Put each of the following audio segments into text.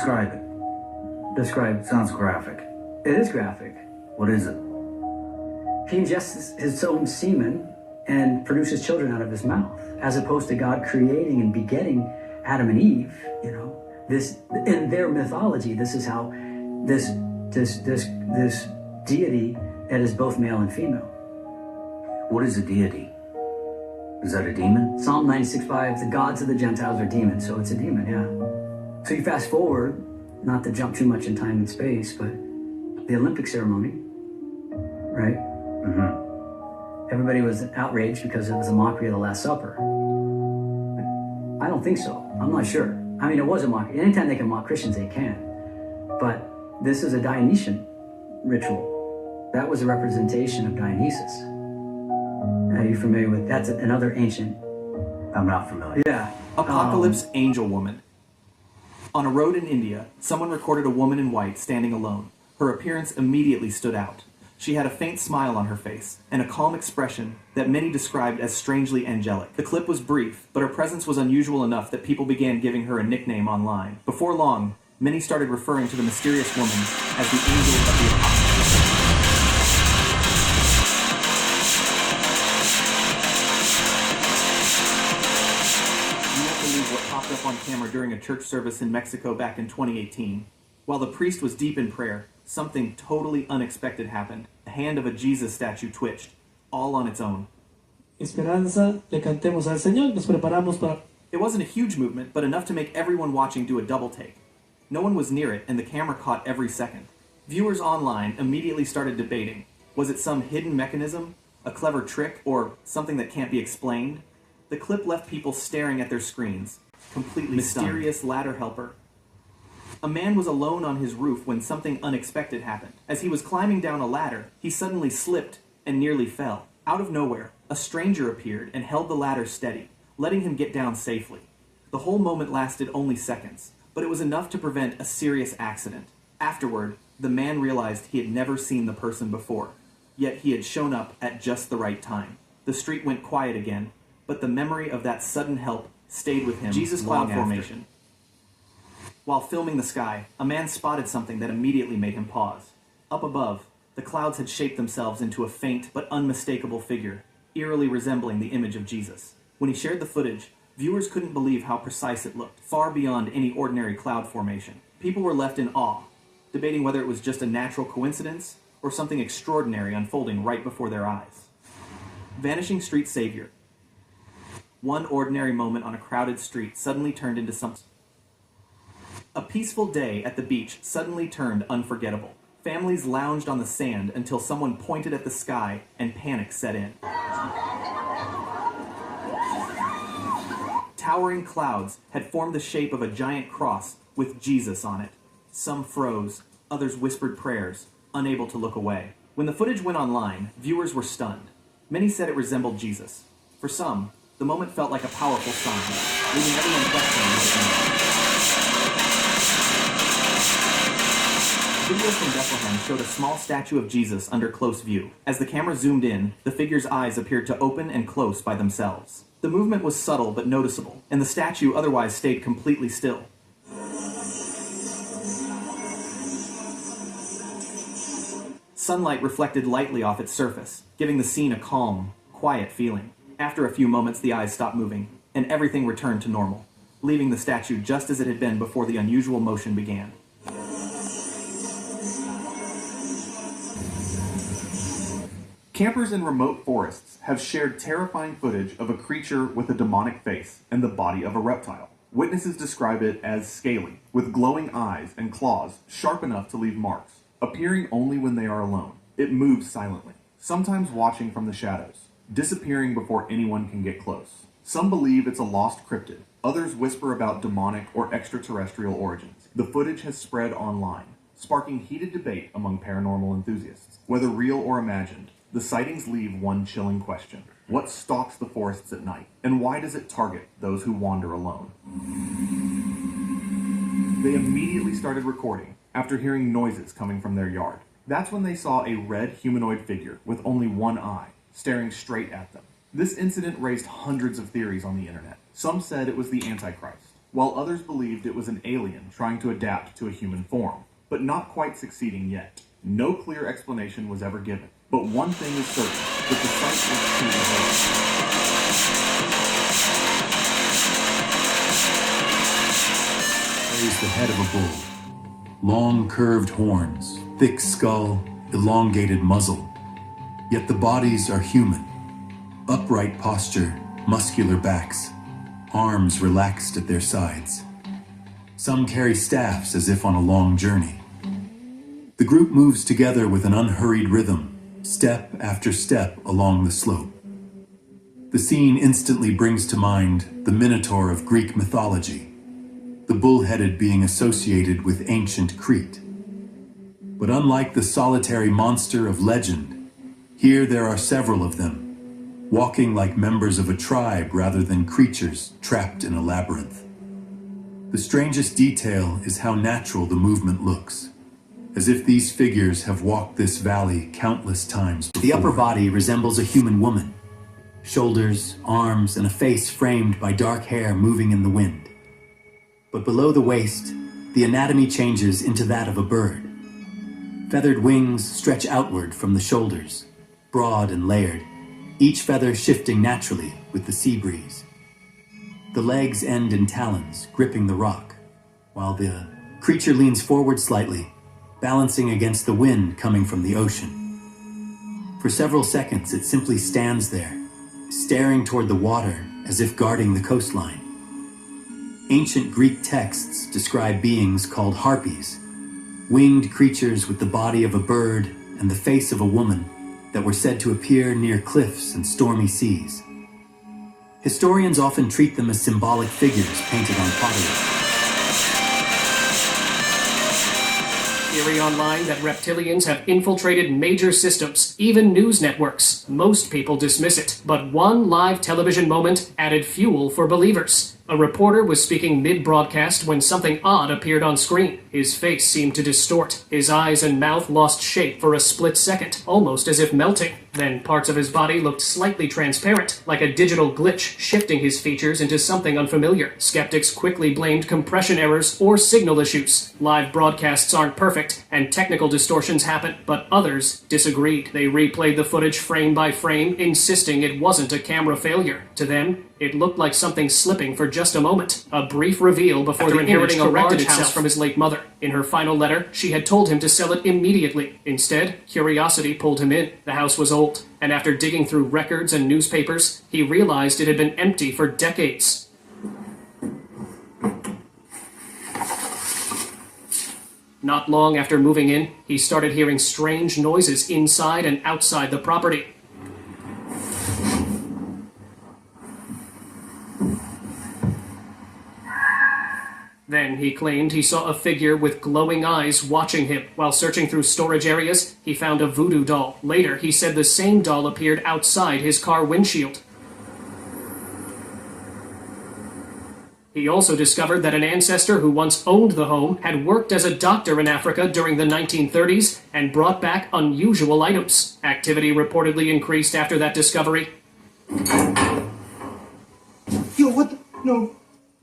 Describe it. Describe sounds graphic. It is graphic. What is it? He ingests his own semen and produces children out of his mouth, as opposed to God creating and begetting Adam and Eve. You know, this in their mythology, this is how this deity that is both male and female. What is a deity? Is that a demon? Psalm 96:5, the gods of the Gentiles are demons, so it's a demon, yeah. So you fast forward, not to jump too much in time and space, but the Olympic ceremony, right? Mm-hmm. Everybody was outraged because it was a mockery of the Last Supper. I don't think so. I'm not sure. I mean, it was a mockery. Anytime they can mock Christians, they can. But this is a Dionysian ritual. That was a representation of Dionysus. Are you familiar with that's another ancient? I'm not familiar. Yeah. Apocalypse Angel Woman. On a road in India, someone recorded a woman in white standing alone. Her appearance immediately stood out. She had a faint smile on her face and a calm expression that many described as strangely angelic. The clip was brief, but her presence was unusual enough that people began giving her a nickname online. Before long, many started referring to the mysterious woman as the Angel of the Apocalypse. What popped up on camera during a church service in Mexico back in 2018. While the priest was deep in prayer, something totally unexpected happened. The hand of a Jesus statue twitched, all on its own. Esperanza, le cantemos al Señor, nos preparamos para... It wasn't a huge movement, but enough to make everyone watching do a double take. No one was near it, and the camera caught every second. Viewers online immediately started debating. Was it some hidden mechanism, a clever trick, or something that can't be explained? The clip left people staring at their screens, completely mysterious stunned. Ladder helper. A man was alone on his roof when something unexpected happened. As he was climbing down a ladder, he suddenly slipped and nearly fell. Out of nowhere, a stranger appeared and held the ladder steady, letting him get down safely. The whole moment lasted only seconds, but it was enough to prevent a serious accident. Afterward, the man realized he had never seen the person before, yet he had shown up at just the right time. The street went quiet again, but the memory of that sudden help stayed with him. Jesus cloud formation. While filming the sky, a man spotted something that immediately made him pause. Up above, the clouds had shaped themselves into a faint but unmistakable figure, eerily resembling the image of Jesus. When he shared the footage, viewers couldn't believe how precise it looked, far beyond any ordinary cloud formation. People were left in awe, debating whether it was just a natural coincidence or something extraordinary unfolding right before their eyes. Vanishing Street Savior. One ordinary moment on a crowded street suddenly turned into something. A peaceful day at the beach suddenly turned unforgettable. Families lounged on the sand until someone pointed at the sky and panic set in. Towering clouds had formed the shape of a giant cross with Jesus on it. Some froze, others whispered prayers, unable to look away. When the footage went online, viewers were stunned. Many said it resembled Jesus. For some, the moment felt like a powerful sign, leaving everyone questioning what it meant. Video from Bethlehem showed a small statue of Jesus under close view. As the camera zoomed in, the figure's eyes appeared to open and close by themselves. The movement was subtle but noticeable, and the statue otherwise stayed completely still. Sunlight reflected lightly off its surface, giving the scene a calm, quiet feeling. After a few moments, the eyes stopped moving, and everything returned to normal, leaving the statue just as it had been before the unusual motion began. Campers in remote forests have shared terrifying footage of a creature with a demonic face and the body of a reptile. Witnesses describe it as scaly, with glowing eyes and claws sharp enough to leave marks, appearing only when they are alone. It moves silently, sometimes watching from the shadows, disappearing before anyone can get close. Some believe it's a lost cryptid. Others whisper about demonic or extraterrestrial origins. The footage has spread online, sparking heated debate among paranormal enthusiasts. Whether real or imagined, the sightings leave one chilling question. What stalks the forests at night? And why does it target those who wander alone? They immediately started recording after hearing noises coming from their yard. That's when they saw a red humanoid figure with only one eye, staring straight at them. This incident raised hundreds of theories on the internet. Some said it was the Antichrist, while others believed it was an alien trying to adapt to a human form, but not quite succeeding yet. No clear explanation was ever given. But one thing is certain, that the site was truly haunted. There is the head of a bull. Long curved horns, thick skull, elongated muzzle. Yet the bodies are human. Upright posture, muscular backs, arms relaxed at their sides. Some carry staffs as if on a long journey. The group moves together with an unhurried rhythm, step after step along the slope. The scene instantly brings to mind the Minotaur of Greek mythology, the bull-headed being associated with ancient Crete. But unlike the solitary monster of legend, here there are several of them, walking like members of a tribe rather than creatures trapped in a labyrinth. The strangest detail is how natural the movement looks, as if these figures have walked this valley countless times before. The upper body resembles a human woman. Shoulders, arms, and a face framed by dark hair moving in the wind. But below the waist, the anatomy changes into that of a bird. Feathered wings stretch outward from the shoulders, broad and layered, each feather shifting naturally with the sea breeze. The legs end in talons, gripping the rock, while the creature leans forward slightly, balancing against the wind coming from the ocean. For several seconds, it simply stands there, staring toward the water as if guarding the coastline. Ancient Greek texts describe beings called harpies, winged creatures with the body of a bird and the face of a woman that were said to appear near cliffs and stormy seas. Historians often treat them as symbolic figures painted on pottery. Theory online that reptilians have infiltrated major systems, even news networks. Most people dismiss it, but one live television moment added fuel for believers. A reporter was speaking mid-broadcast when something odd appeared on screen. His face seemed to distort. His eyes and mouth lost shape for a split second, almost as if melting. Then parts of his body looked slightly transparent, like a digital glitch, shifting his features into something unfamiliar. Skeptics quickly blamed compression errors or signal issues. Live broadcasts aren't perfect, and technical distortions happen, but others disagreed. They replayed the footage frame by frame, insisting it wasn't a camera failure. To them, it looked like something slipping for just a moment. A brief reveal before the image corrected itself from his late mother. In her final letter, she had told him to sell it immediately. Instead, curiosity pulled him in. The house was old, and after digging through records and newspapers, he realized it had been empty for decades. Not long after moving in, he started hearing strange noises inside and outside the property. Then he claimed he saw a figure with glowing eyes watching him. While searching through storage areas, he found a voodoo doll. Later, he said the same doll appeared outside his car windshield. He also discovered that an ancestor who once owned the home had worked as a doctor in Africa during the 1930s and brought back unusual items. Activity reportedly increased after that discovery. Yo, what the?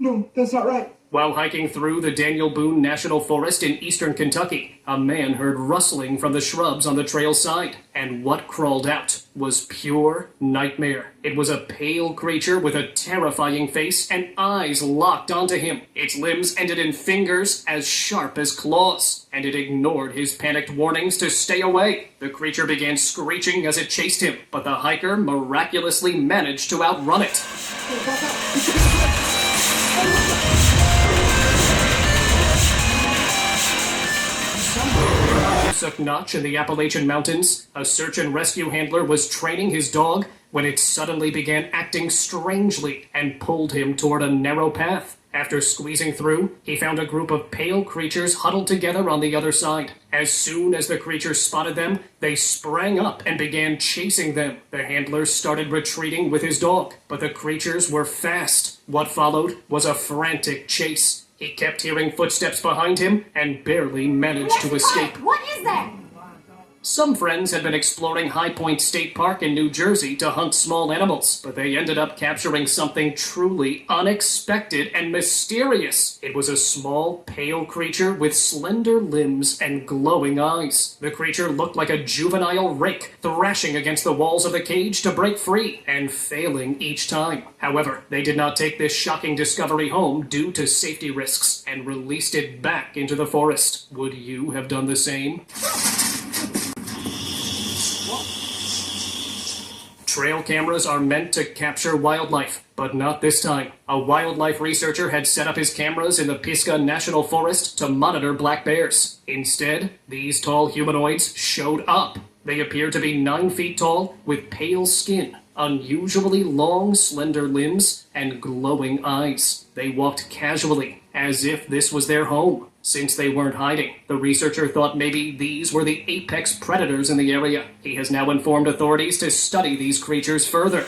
No, that's not right. While hiking through the Daniel Boone National Forest in eastern Kentucky, a man heard rustling from the shrubs on the trail's side, and what crawled out was pure nightmare. It was a pale creature with a terrifying face and eyes locked onto him. Its limbs ended in fingers as sharp as claws, and it ignored his panicked warnings to stay away. The creature began screeching as it chased him, but the hiker miraculously managed to outrun it. Notch in the Appalachian Mountains, a search and rescue handler was training his dog when it suddenly began acting strangely and pulled him toward a narrow path. After squeezing through, he found a group of pale creatures huddled together on the other side. As soon as the creatures spotted them, they sprang up and began chasing them. The handler started retreating with his dog, but the creatures were fast. What followed was a frantic chase. He kept hearing footsteps behind him and barely managed to escape. What is that? Some friends had been exploring High Point State Park in New Jersey to hunt small animals, but they ended up capturing something truly unexpected and mysterious. It was a small, pale creature with slender limbs and glowing eyes. The creature looked like a juvenile rake, thrashing against the walls of the cage to break free, and failing each time. However, they did not take this shocking discovery home due to safety risks, and released it back into the forest. Would you have done the same? Trail cameras are meant to capture wildlife, but not this time. A wildlife researcher had set up his cameras in the Pisgah National Forest to monitor black bears. Instead, these tall humanoids showed up. They appeared to be 9 feet tall, with pale skin, unusually long, slender limbs, and glowing eyes. They walked casually, as if this was their home. Since they weren't hiding, the researcher thought maybe these were the apex predators in the area. He has now informed authorities to study these creatures further.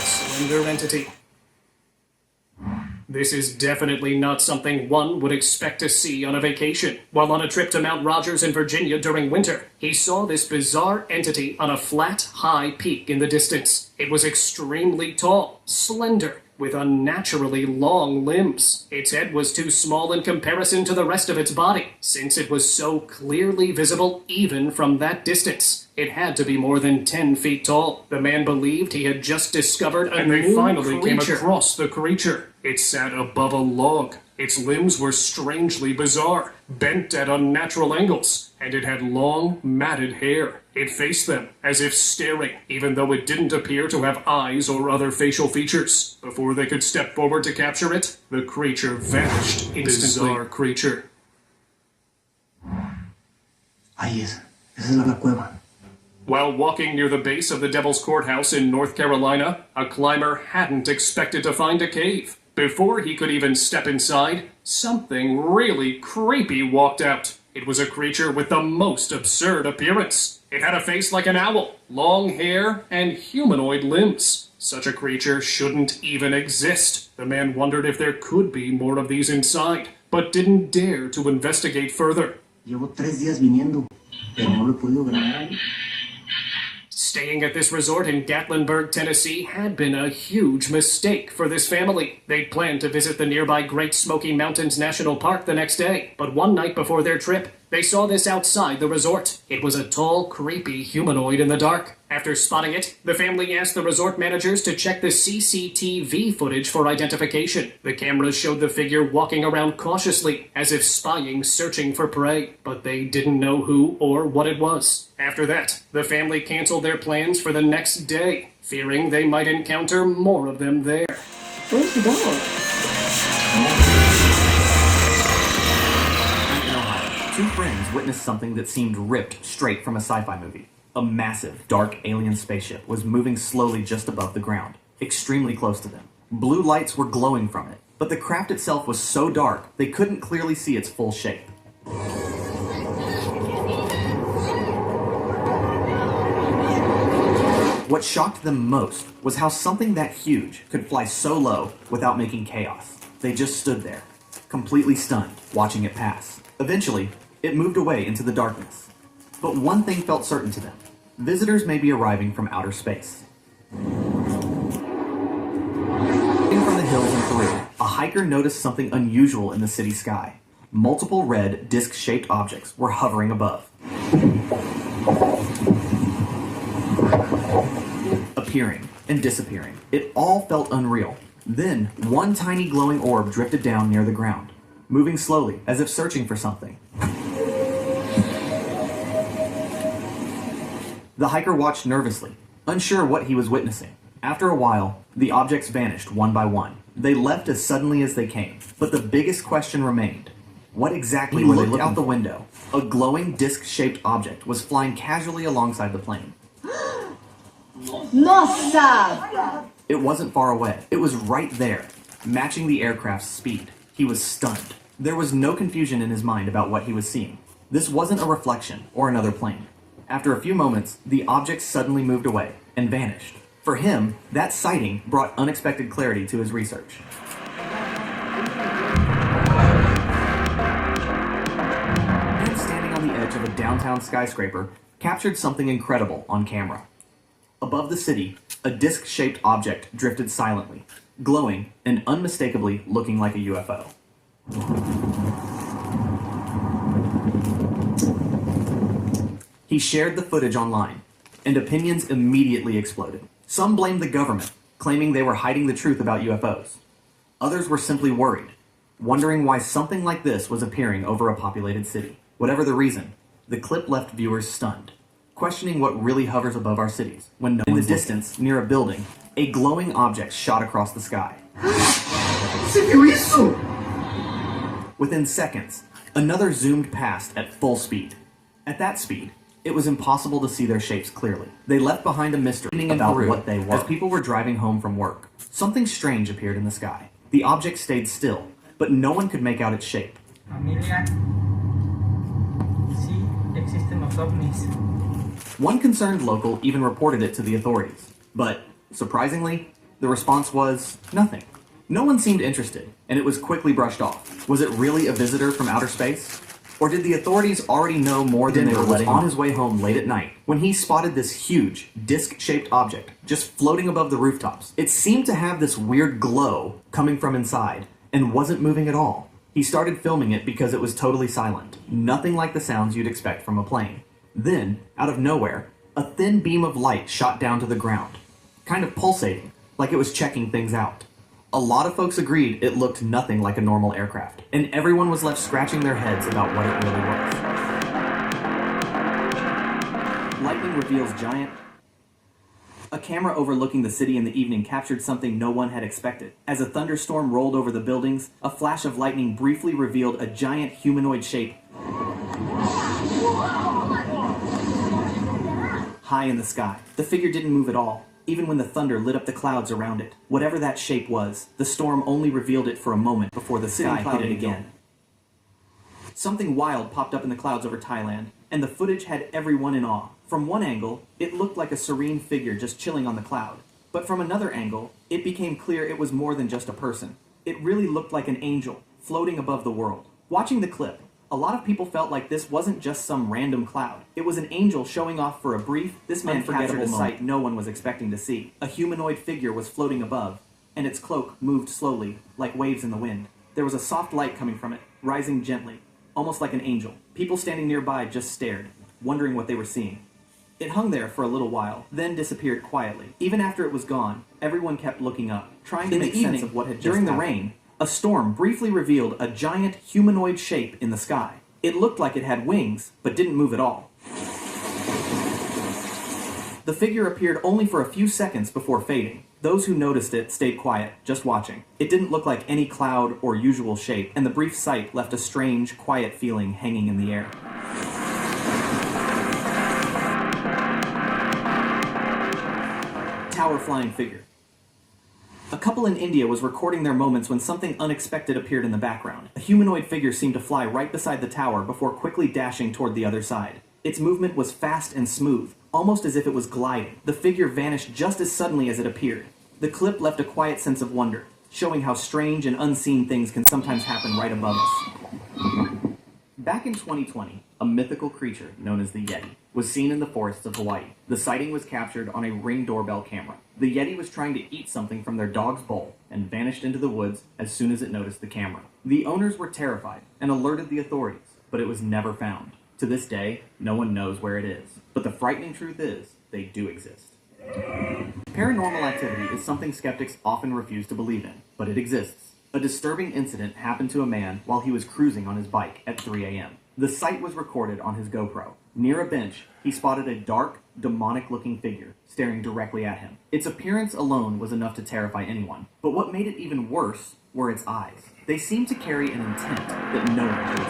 Slender entity. This is definitely not something one would expect to see on a vacation. While on a trip to Mount Rogers in Virginia during winter, he saw this bizarre entity on a flat, high peak in the distance. It was extremely tall, slender, with unnaturally long limbs. Its head was too small in comparison to the rest of its body, since it was so clearly visible even from that distance. It had to be more than 10 feet tall. The man believed he had just discovered a new creature. And they finally came across the creature. It sat above a log. Its limbs were strangely bizarre, bent at unnatural angles, and it had long, matted hair. It faced them, as if staring, even though it didn't appear to have eyes or other facial features. Before they could step forward to capture it, the creature vanished instantly. Bizarre creature. Ahí es. Esa es la cueva. While walking near the base of the Devil's Courthouse in North Carolina, a climber hadn't expected to find a cave. Before he could even step inside, something really creepy walked out. It was a creature with the most absurd appearance. It had a face like an owl, long hair, and humanoid limbs. Such a creature shouldn't even exist. The man wondered if there could be more of these inside, but didn't dare to investigate further. Llevo 3 días viniendo, pero no lo he podido grabar. Staying at this resort in Gatlinburg, Tennessee had been a huge mistake for this family. They'd planned to visit the nearby Great Smoky Mountains National Park the next day, but one night before their trip, they saw this outside the resort. It was a tall, creepy humanoid in the dark. After spotting it, the family asked the resort managers to check the CCTV footage for identification. The cameras showed the figure walking around cautiously, as if spying, searching for prey, but they didn't know who or what it was. After that, the family canceled their plans for the next day, fearing they might encounter more of them there. Where's the dog? In Ohio, 2 friends witnessed something that seemed ripped straight from a sci-fi movie. A massive, dark alien spaceship was moving slowly just above the ground, extremely close to them. Blue lights were glowing from it, but the craft itself was so dark they couldn't clearly see its full shape. What shocked them most was how something that huge could fly so low without making chaos. They just stood there, completely stunned, watching it pass. Eventually, it moved away into the darkness. But one thing felt certain to them. Visitors may be arriving from outer space. From the hills in Peru, a hiker noticed something unusual in the city sky. Multiple red, disc-shaped objects were hovering above. Appearing and disappearing. It all felt unreal. Then, one tiny glowing orb drifted down near the ground, moving slowly, as if searching for something. The hiker watched nervously, unsure what he was witnessing. After a while, the objects vanished one by one. They left as suddenly as they came, but the biggest question remained. What exactly were they looking out the window? A glowing disc-shaped object was flying casually alongside the plane. Nossa! It wasn't far away. It was right there, matching the aircraft's speed. He was stunned. There was no confusion in his mind about what he was seeing. This wasn't a reflection or another plane. After a few moments, the object suddenly moved away and vanished. For him, that sighting brought unexpected clarity to his research. And standing on the edge of a downtown skyscraper, captured something incredible on camera. Above the city, a disc-shaped object drifted silently, glowing and unmistakably looking like a UFO. He shared the footage online, and opinions immediately exploded. Some blamed the government, claiming they were hiding the truth about UFOs. Others were simply worried, wondering why something like this was appearing over a populated city. Whatever the reason, the clip left viewers stunned, questioning what really hovers above our cities. When in the distance, near a building, a glowing object shot across the sky. Within seconds, another zoomed past at full speed. At that speed, it was impossible to see their shapes clearly. They left behind a mystery about what they were. As people were driving home from work, something strange appeared in the sky. The object stayed still, but no one could make out its shape. One concerned local even reported it to the authorities. But, surprisingly, the response was nothing. No one seemed interested, and it was quickly brushed off. Was it really a visitor from outer space? Or did the authorities already know more than they were letting on? His way home late at night, when he spotted this huge, disc-shaped object just floating above the rooftops. It seemed to have this weird glow coming from inside, and wasn't moving at all. He started filming it because it was totally silent. Nothing like the sounds you'd expect from a plane. Then, out of nowhere, a thin beam of light shot down to the ground, kind of pulsating, like it was checking things out. A lot of folks agreed it looked nothing like a normal aircraft, and everyone was left scratching their heads about what it really was. Lightning reveals giant. A camera overlooking the city in the evening captured something no one had expected. As a thunderstorm rolled over the buildings, a flash of lightning briefly revealed a giant humanoid shape high in the sky. The figure didn't move at all, even when the thunder lit up the clouds around it. Whatever that shape was, the storm only revealed it for a moment before the sky hit it again. Something wild popped up in the clouds over Thailand, and the footage had everyone in awe. From one angle, it looked like a serene figure just chilling on the cloud. But from another angle, it became clear it was more than just a person. It really looked like an angel, floating above the world. Watching the clip, a lot of people felt like this wasn't just some random cloud. It was an angel showing off for a brief, unforgettable sight no one was expecting to see. A humanoid figure was floating above, and its cloak moved slowly, like waves in the wind. There was a soft light coming from it, rising gently, almost like an angel. People standing nearby just stared, wondering what they were seeing. It hung there for a little while, then disappeared quietly. Even after it was gone, everyone kept looking up, trying to make sense of what had just happened. During the rain, a storm briefly revealed a giant humanoid shape in the sky. It looked like it had wings, but didn't move at all. The figure appeared only for a few seconds before fading. Those who noticed it stayed quiet, just watching. It didn't look like any cloud or usual shape, and the brief sight left a strange, quiet feeling hanging in the air. Tower flying figure. A couple in India was recording their moments when something unexpected appeared in the background. A humanoid figure seemed to fly right beside the tower before quickly dashing toward the other side. Its movement was fast and smooth, almost as if it was gliding. The figure vanished just as suddenly as it appeared. The clip left a quiet sense of wonder, showing how strange and unseen things can sometimes happen right above us. Back in 2020, a mythical creature known as the Yeti was seen in the forests of Hawaii. The sighting was captured on a Ring doorbell camera. The Yeti was trying to eat something from their dog's bowl and vanished into the woods as soon as it noticed the camera. The owners were terrified and alerted the authorities, but it was never found. To this day, no one knows where it is. But the frightening truth is, they do exist. Paranormal activity is something skeptics often refuse to believe in, but it exists. A disturbing incident happened to a man while he was cruising on his bike at 3 a.m. The sight was recorded on his GoPro. Near a bench, he spotted a dark, demonic-looking figure staring directly at him. Its appearance alone was enough to terrify anyone, but what made it even worse were its eyes. They seemed to carry an intent that no one could